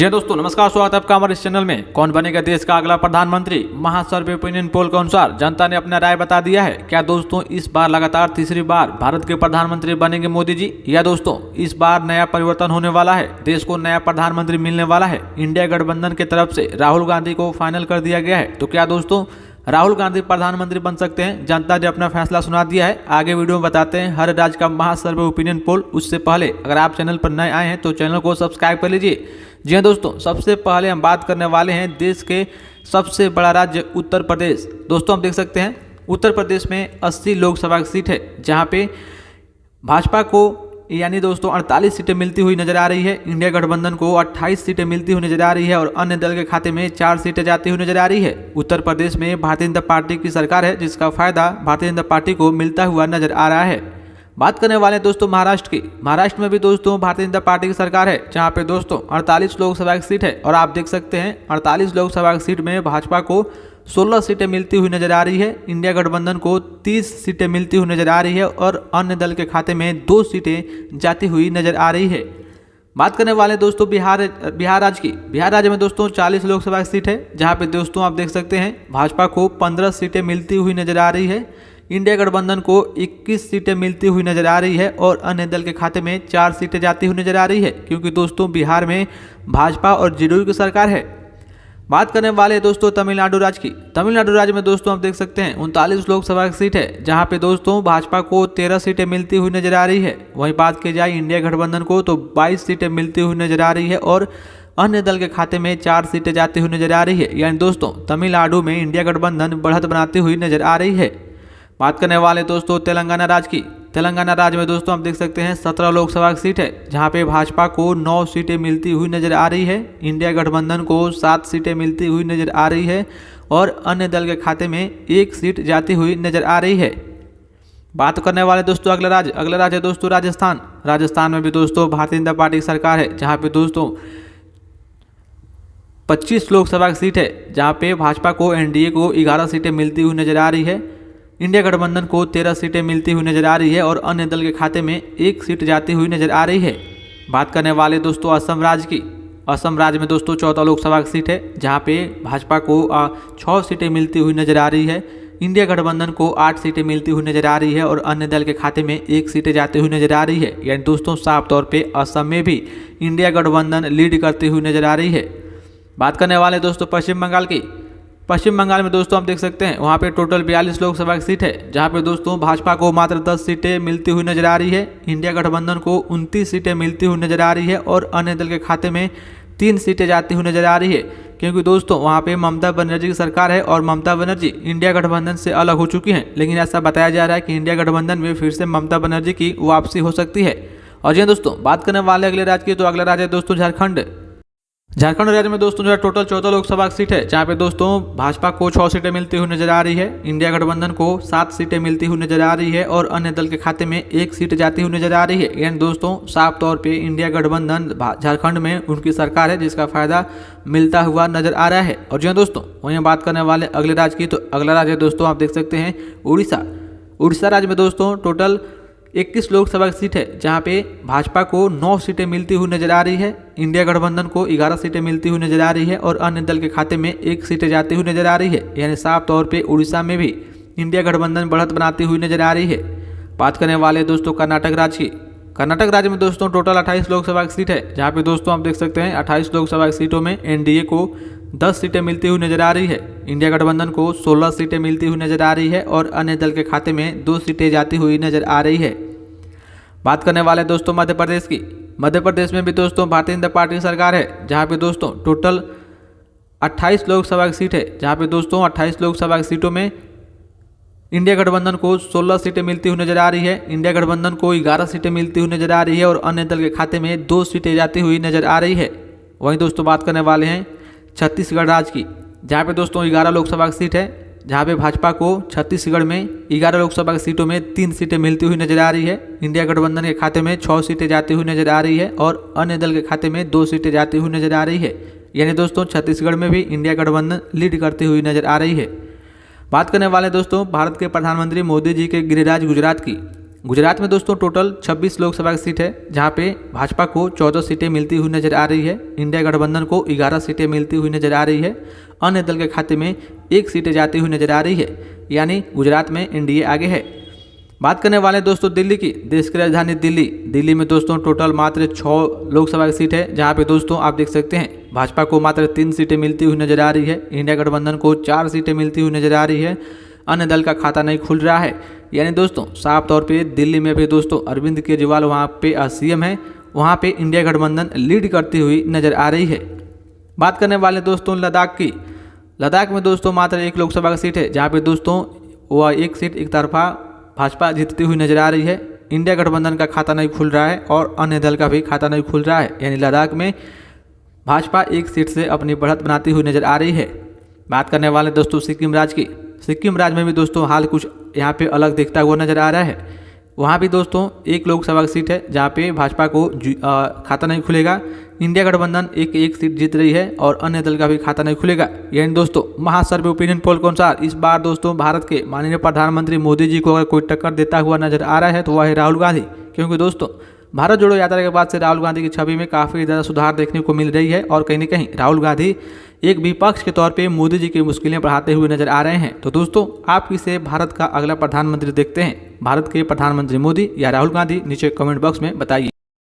जी दोस्तों नमस्कार, स्वागत है आपका हमारे इस चैनल में। कौन बनेगा देश का अगला प्रधानमंत्री? महासर्वे ओपिनियन पोल के अनुसार जनता ने अपना राय बता दिया है। क्या दोस्तों इस बार लगातार तीसरी बार भारत के प्रधानमंत्री बनेंगे मोदी जी? या दोस्तों इस बार नया परिवर्तन होने वाला है, देश को नया प्रधानमंत्री मिलने वाला है? इंडिया गठबंधन की तरफ से राहुल गांधी को फाइनल कर दिया गया है। तो क्या दोस्तों राहुल गांधी प्रधानमंत्री बन सकते हैं? जनता ने अपना फैसला सुना दिया है। आगे वीडियो में बताते हैं हर राज्य का महासर्वे ओपिनियन पोल। उससे पहले अगर आप चैनल पर नए आए हैं तो चैनल को सब्सक्राइब कर लीजिए। जी हाँ दोस्तों, सबसे पहले हम बात करने वाले हैं देश के सबसे बड़ा राज्य उत्तर प्रदेश। दोस्तों हम देख सकते हैं उत्तर प्रदेश में 80 लोकसभा की सीट है, जहाँ पे भाजपा को यानी दोस्तों 48 सीटें मिलती हुई नजर आ रही है। इंडिया गठबंधन को 28 सीटें मिलती हुई नजर आ रही है और अन्य दल के खाते में 4 सीटें जाती हुई नजर आ रही है। उत्तर प्रदेश में भारतीय जनता पार्टी की सरकार है, जिसका फायदा भारतीय जनता पार्टी को मिलता हुआ नजर आ रहा है। बात करने वाले दोस्तों महाराष्ट्र की। महाराष्ट्र में भी दोस्तों भारतीय जनता पार्टी की सरकार है, जहां पे दोस्तों 48 लोकसभा की सीट है और आप देख सकते हैं 48 लोकसभा की सीट में भाजपा को 16 सीटें मिलती हुई नजर आ रही है। इंडिया गठबंधन को 30 सीटें मिलती हुई नजर आ रही है और अन्य दल के खाते में 2 सीटें जाती हुई नजर आ रही है। बात करने वाले दोस्तों बिहार राज्य की। बिहार राज्य में दोस्तों 40 लोकसभा की सीट है, जहां पे दोस्तों आप देख सकते हैं भाजपा को 15 सीटें मिलती हुई नजर आ रही है। इंडिया गठबंधन को 21 सीटें मिलती हुई नजर आ रही है और अन्य दल के खाते में 4 सीटें जाती हुई नजर आ रही है, क्योंकि दोस्तों बिहार में भाजपा और जेडीयू की सरकार है। बात करने वाले दोस्तों तमिलनाडु राज्य की। तमिलनाडु राज्य में दोस्तों आप देख सकते हैं 39 लोकसभा की सीट है, जहां पे दोस्तों भाजपा को 13 सीटें मिलती हुई नजर आ रही है। वहीं बात की जाए इंडिया गठबंधन को तो 22 सीटें मिलती हुई नजर आ रही है और अन्य दल के खाते में 4 सीटें जाती हुई नजर आ रही है। यानी दोस्तों तमिलनाडु में इंडिया गठबंधन बढ़त बनाती हुई नजर आ रही है। बात करने वाले दोस्तों तेलंगाना राज्य की। तेलंगाना राज्य में दोस्तों आप देख सकते हैं 17 लोकसभा की सीट है, जहां पे भाजपा को 9 सीटें मिलती हुई नजर आ रही है। इंडिया गठबंधन को 7 सीटें मिलती हुई नजर आ रही है और अन्य दल के खाते में 1 सीट जाती हुई नजर आ रही है। बात करने वाले दोस्तों अगला राज्य है दोस्तों राजस्थान। राजस्थान में भी दोस्तों भारतीय जनता पार्टी की सरकार है, जहाँ पे दोस्तों 25 लोकसभा की सीट है, जहाँ पे भाजपा को एनडीए को 11 सीटें मिलती हुई नजर आ रही है। इंडिया गठबंधन को 13 सीटें मिलती हुई नजर आ रही है और अन्य दल के खाते में 1 सीट जाती हुई नजर आ रही है। बात करने वाले दोस्तों असम राज्य की। असम राज्य में दोस्तों 14 लोकसभा की सीट है, जहां पे भाजपा को 6 सीटें मिलती हुई नजर आ रही है। इंडिया गठबंधन को 8 सीटें मिलती हुई नजर आ रही है और अन्य दल के खाते में 1 सीटें जाती हुई नजर आ रही है। यानी दोस्तों साफ तौर पर असम में भी इंडिया गठबंधन लीड करती हुई नजर आ रही है। बात करने वाले दोस्तों पश्चिम बंगाल की। पश्चिम बंगाल में दोस्तों आप देख सकते हैं वहाँ पे टोटल 42 लोकसभा की सीट है, जहाँ पे दोस्तों भाजपा को मात्र 10 सीटें मिलती हुई नजर आ रही है। इंडिया गठबंधन को 29 सीटें मिलती हुई नजर आ रही है और अन्य दल के खाते में 3 सीटें जाती हुई नजर आ रही है, क्योंकि दोस्तों वहाँ पे ममता बनर्जी की सरकार है और ममता बनर्जी इंडिया गठबंधन से अलग हो चुकी हैं। लेकिन ऐसा बताया जा रहा है कि इंडिया गठबंधन में फिर से ममता बनर्जी की वापसी हो सकती है। और जी दोस्तों बात करने वाले अगले राज्य की, तो अगला राज्य है दोस्तों झारखंड। झारखंड राज्य में दोस्तों जो है टोटल 14 लोकसभा की सीट है, जहाँ पे दोस्तों भाजपा को 6 सीटें मिलती हुई नजर आ रही है। इंडिया गठबंधन को 7 सीटें मिलती हुई नजर आ रही है और अन्य दल के खाते में 1 सीट जाती हुई नजर आ रही है। यानी दोस्तों साफ तौर पे इंडिया गठबंधन झारखंड में उनकी सरकार है, जिसका फायदा मिलता हुआ नजर आ रहा है। और जी दोस्तों वहीं बात करने वाले अगले राज्य की, तो अगला राज्य दोस्तों आप देख सकते हैं उड़ीसा। उड़ीसा राज्य में दोस्तों टोटल 21 लोकसभा की सीट है, जहां पे भाजपा को 9 सीटें मिलती हुई नजर आ रही है। इंडिया गठबंधन को 11 सीटें मिलती हुई नजर आ रही है और अन्य दल के खाते में 1 सीटें जाती हुई नजर आ रही है। यानी साफ तौर पे उड़ीसा में भी इंडिया गठबंधन बढ़त बनाती हुई नजर आ रही है। बात करने वाले दोस्तों कर्नाटक राज्य की। कर्नाटक राज्य में दोस्तों टोटल 28 लोकसभा की सीट है, जहाँ पे दोस्तों आप देख सकते हैं 28 लोकसभा की सीटों में एनडीए को 10 सीटें मिलती हुई नजर आ रही है। इंडिया गठबंधन को 16 सीटें मिलती हुई नजर आ रही है और अन्य दल के खाते में 2 सीटें जाती हुई नजर आ रही है। बात करने वाले दोस्तों मध्य प्रदेश की। मध्य प्रदेश में भी दोस्तों भारतीय जनता पार्टी की सरकार है, जहां पे दोस्तों टोटल 28 लोकसभा की सीट है, जहां पे दोस्तों 28 लोकसभा की सीटों में इंडिया गठबंधन को 16 सीटें मिलती हुई नजर आ रही है। इंडिया गठबंधन को 11 सीटें मिलती हुई नजर आ रही है और अन्य दल के खाते में 2 सीटें जाती हुई नजर आ रही है। वहीं दोस्तों बात करने वाले हैं छत्तीसगढ़ राज्य की, जहाँ पे दोस्तों 11 लोकसभा की सीट है, जहाँ पे भाजपा को छत्तीसगढ़ में 11 लोकसभा की सीटों में 3 सीटें मिलती हुई नजर आ रही है। इंडिया गठबंधन के खाते में 6 सीटें जाती हुई नजर आ रही है और अन्य दल के खाते में 2 सीटें जाती हुई नजर आ रही है। यानी दोस्तों छत्तीसगढ़ में भी इंडिया गठबंधन लीड करती हुई नजर आ रही है। बात करने वाले दोस्तों भारत के प्रधानमंत्री मोदी जी के गृह राज्य गुजरात की। गुजरात में दोस्तों टोटल 26 लोकसभा की सीट है, जहां पे भाजपा को 14 सीटें मिलती हुई नजर आ रही है। इंडिया गठबंधन को 11 सीटें मिलती हुई नजर आ रही है। अन्य दल के खाते में 1 सीटें जाती हुई नजर आ रही है, यानी गुजरात में एनडीए आगे है। बात करने वाले दोस्तों दिल्ली की, देश की राजधानी दिल्ली में दोस्तों टोटल मात्र 6 लोकसभा की सीट है, जहां पे दोस्तों आप देख सकते हैं भाजपा को मात्र 3 सीटें मिलती हुई नजर आ रही है। इंडिया गठबंधन को 4 सीटें मिलती हुई नजर आ रही है। अन्य दल का खाता नहीं खुल रहा है, यानी दोस्तों साफ तौर पे दिल्ली में भी दोस्तों अरविंद केजरीवाल वहाँ पे सीएम है, वहाँ पे इंडिया गठबंधन लीड करती हुई नजर आ रही है। बात करने वाले दोस्तों लद्दाख की, लद्दाख में दोस्तों मात्र 1 लोकसभा की सीट है, जहाँ पे दोस्तों वह 1 सीट एक तरफा भाजपा जीतती हुई नजर आ रही है। इंडिया गठबंधन का खाता नहीं खुल रहा है और अन्य दल का भी खाता नहीं खुल रहा है, यानी लद्दाख में भाजपा 1 सीट से अपनी बढ़त बनाती हुई नजर आ रही है। बात करने वाले दोस्तों सिक्किम राज्य की, सिक्किम राज्य में भी दोस्तों हाल कुछ यहाँ पे अलग दिखता हुआ नजर आ रहा है। वहाँ भी दोस्तों 1 लोकसभा की सीट है, जहाँ पे भाजपा को खाता नहीं खुलेगा। इंडिया गठबंधन एक सीट जीत रही है और अन्य दल का भी खाता नहीं खुलेगा। यानी दोस्तों महासर्वे ओपिनियन पोल के अनुसार इस बार दोस्तों भारत के माननीय प्रधानमंत्री मोदी जी को अगर कोई टक्कर देता हुआ नजर आ रहा है तो वह है राहुल गांधी, क्योंकि दोस्तों भारत जोड़ो यात्रा के बाद से राहुल गांधी की छवि में काफ़ी ज़्यादा सुधार देखने को मिल रही है और कहीं न कहीं राहुल गांधी एक विपक्ष के तौर पे मोदी जी की मुश्किलें बढ़ाते हुए नजर आ रहे हैं। तो दोस्तों आप किसे भारत का अगला प्रधानमंत्री देखते हैं, भारत के प्रधानमंत्री मोदी या राहुल गांधी? नीचे कमेंट बॉक्स में बताइए।